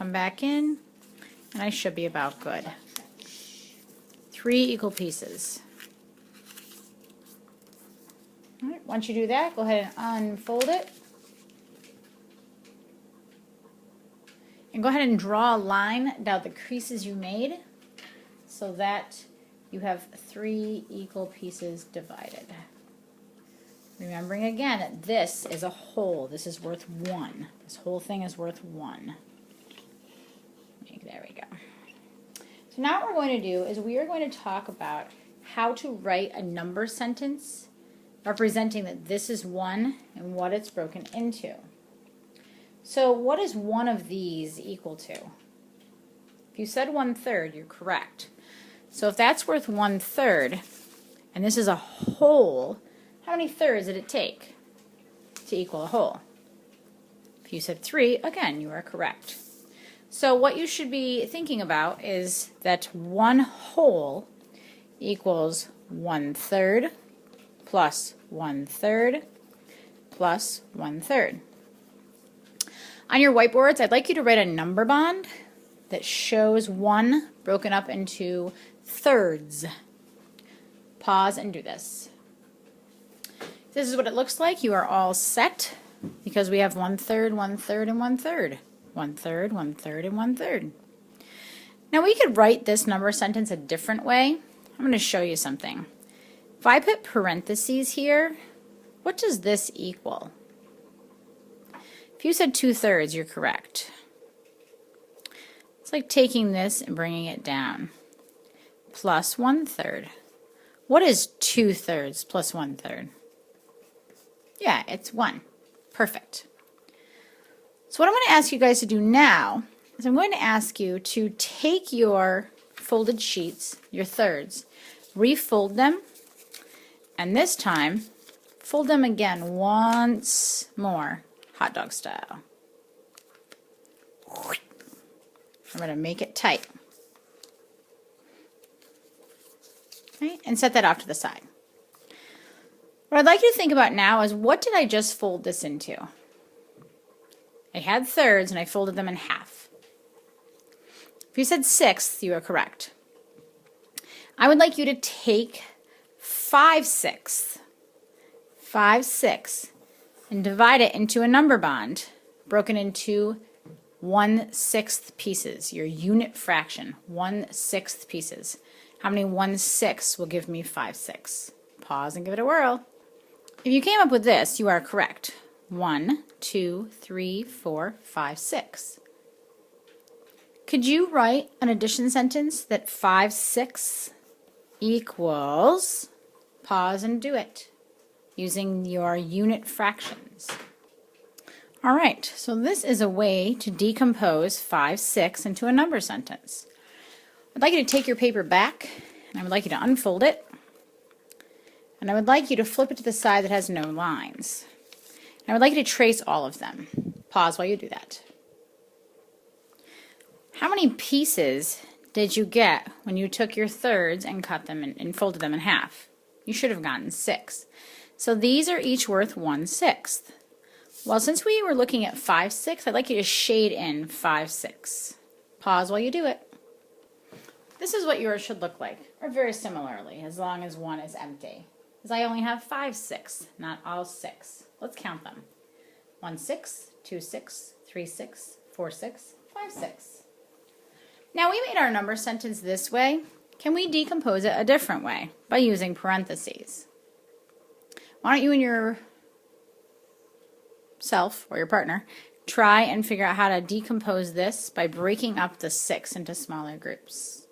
come back in, and I should be about good. 3 equal pieces. All right, once you do that, go ahead and unfold it. And go ahead and draw a line down the creases you made so that you have 3 equal pieces divided. Remembering again that this is a whole. This is worth 1. This whole thing is worth 1. There we go. So now what we're going to do is we are going to talk about how to write a number sentence representing that this is 1 and what it's broken into. So what is one of these equal to? If you said 1/3, you're correct. So if that's worth 1/3, and this is a whole, how many thirds did it take to equal a whole? If you said 3, again, you are correct. So what you should be thinking about is that 1 whole equals 1/3 plus 1/3 plus 1/3. On your whiteboards, I'd like you to write a number bond that shows 1 broken up into thirds. Pause and do this. This is what it looks like. You are all set because we have 1/3, 1/3, and 1/3. 1/3, 1/3, and 1/3. Now we could write this number sentence a different way. I'm going to show you something. If I put parentheses here, what does this equal? If you said 2/3, you're correct. It's like taking this and bringing it down. Plus 1/3. What is 2/3 plus 1/3? Yeah, it's 1. Perfect. So what I'm going to ask you guys to do now is I'm going to ask you to take your folded sheets, your thirds, refold them, and this time fold them again once more. Hot dog style. I'm going to make it tight. Okay, and set that off to the side. What I'd like you to think about now is what did I just fold this into? I had thirds and I folded them in half. If you said 1/6, you are correct. I would like you to take 5/6. 5/6. And divide it into a number bond broken into 1/6 pieces, your unit fraction, 1/6 pieces. How many 1/6 will give me 5/6? Pause and give it a whirl. If you came up with this, you are correct. 1, 2, 3, 4, 5, 6. Could you write an addition sentence that 5/6 equals, pause and do it, using your unit fractions. All right, so this is a way to decompose 5/6 into a number sentence. I'd like you to take your paper back, and I would like you to unfold it, and I would like you to flip it to the side that has no lines. And I would like you to trace all of them. Pause while you do that. How many pieces did you get when you took your thirds and cut them and folded them in half? You should have gotten 6. So these are each worth 1/6. Well, since we were looking at 5/6, I'd like you to shade in 5/6. Pause while you do it. This is what yours should look like, or very similarly, as long as 1 is empty. Because I only have 5/6, not all 6. Let's count them. 1/6, 2/6, 3/6, 4/6, 5/6. Now we made our number sentence this way. Can we decompose it a different way by using parentheses? Why don't you and your self or your partner try and figure out how to decompose this by breaking up the 6 into smaller groups.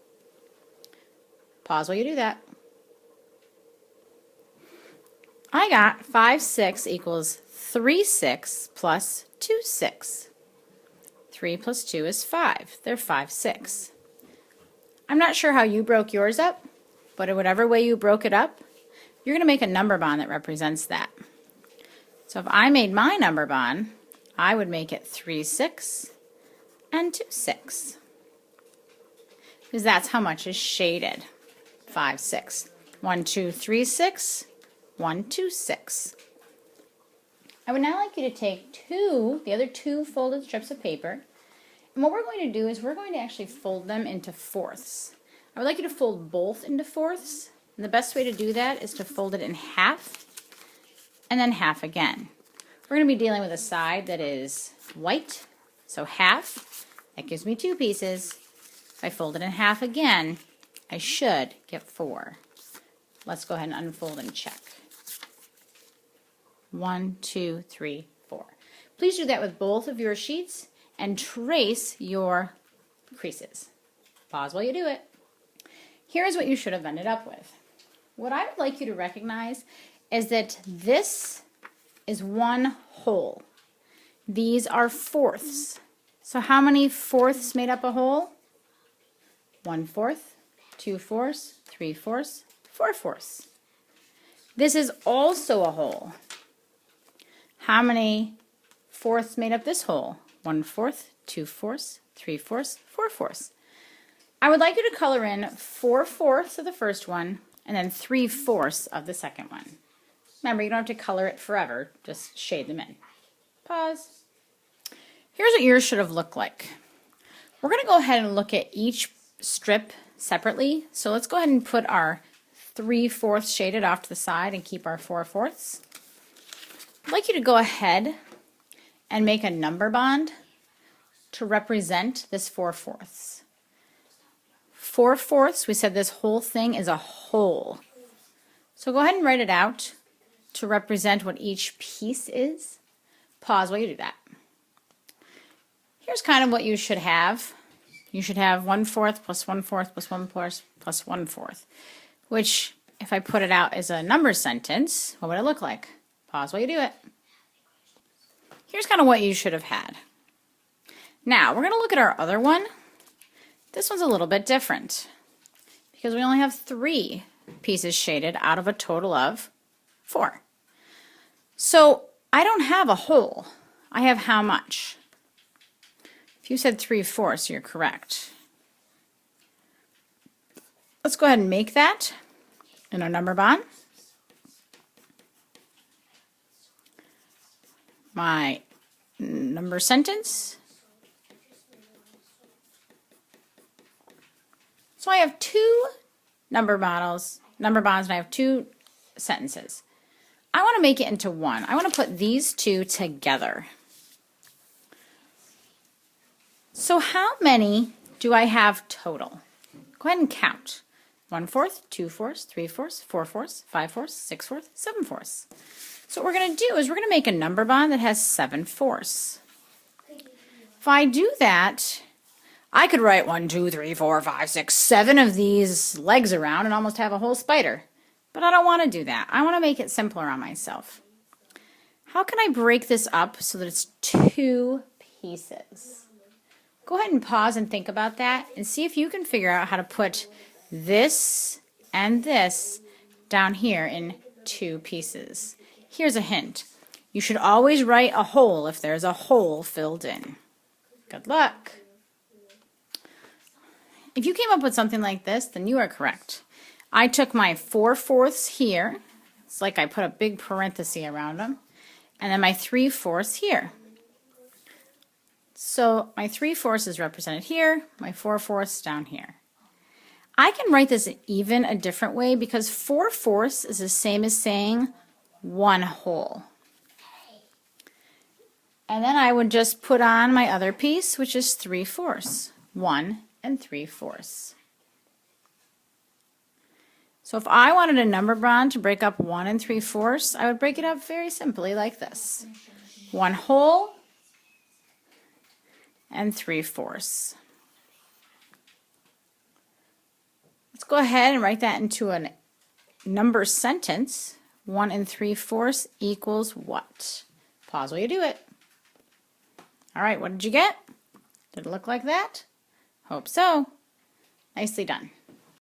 Pause while you do that. I got 5/6 equals 3/6 plus 2/6. 3 plus 2 is 5. They're 5/6. I'm not sure how you broke yours up, but in whatever way you broke it up, you're going to make a number bond that represents that. So if I made my number bond, I would make it 3/6 and 2/6. Because that's how much is shaded. 5/6. 1, 2, 3, 6. 1, 2, 6. I would now like you to take the other two folded strips of paper, and And what we're going to do is we're going to actually fold them into fourths. I would like you to fold both into fourths. And the best way to do that is to fold it in half and then half again. We're going to be dealing with a side that is white, so half. That gives me 2 pieces. If I fold it in half again, I should get 4. Let's go ahead and unfold and check. 1, 2, 3, 4. Please do that with both of your sheets and trace your creases. Pause while you do it. Here's what you should have ended up with. What I would like you to recognize is that this is one whole. These are fourths. So how many fourths made up a whole? 1/4, 2/4, 3/4, 4/4. This is also a whole. How many fourths made up this whole? 1/4, 2/4, 3/4, 4/4. I would like you to color in 4/4 of the first one and then 3/4 of the second one. Remember, you don't have to color it forever, just shade them in. Pause. Here's what yours should have looked like. We're going to go ahead and look at each strip separately. So let's go ahead and put our 3/4 shaded off to the side and keep our 4/4. I'd like you to go ahead and make a number bond to represent this 4/4. 4/4, we said this whole thing is a whole. So go ahead and write it out to represent what each piece is. Pause while you do that. Here's kind of what you should have. You should have 1/4 plus 1/4 plus 1/4 plus 1/4, which if I put it out as a number sentence, what would it look like? Pause while you do it. Here's kind of what you should have had. Now, we're going to look at our other one. This one's a little bit different because we only have 3 pieces shaded out of a total of 4. So I don't have a whole. I have how much? If you said 3/4, you're correct. Let's go ahead and make that in our number bond. My number sentence. So I have 2 number bonds, and I have 2 sentences. I want to make it into one. I want to put these 2 together. So how many do I have total? Go ahead and count. 1/4, 2/4, 3/4, 4/4, 5/4, 6/4, 7/4. So what we're going to do is we're going to make a number bond that has 7/4. If I do that, I could write 1, 2, 3, 4, 5, 6, 7 of these legs around and almost have a whole spider. But I don't want to do that. I want to make it simpler on myself. How can I break this up so that it's 2 pieces? Go ahead and pause and think about that and see if you can figure out how to put this and this down here in 2 pieces. Here's a hint. You should always write a whole if there's a hole filled in. Good luck. If you came up with something like this, then you are correct. I took my 4/4 here. It's like I put a big parenthesis around them. And then my 3/4 here. So my 3/4 is represented here, my 4/4 down here. I can write this even a different way because 4/4 is the same as saying 1 whole. And then I would just put on my other piece, which is 3/4, 1 and 3/4. So if I wanted a number bond to break up 1 and 3/4, I would break it up very simply like this. 1 whole and 3/4. Let's go ahead and write that into a number sentence. 1 and 3/4 equals what? Pause while you do it. All right, what did you get? Did it look like that? Hope so. Nicely done.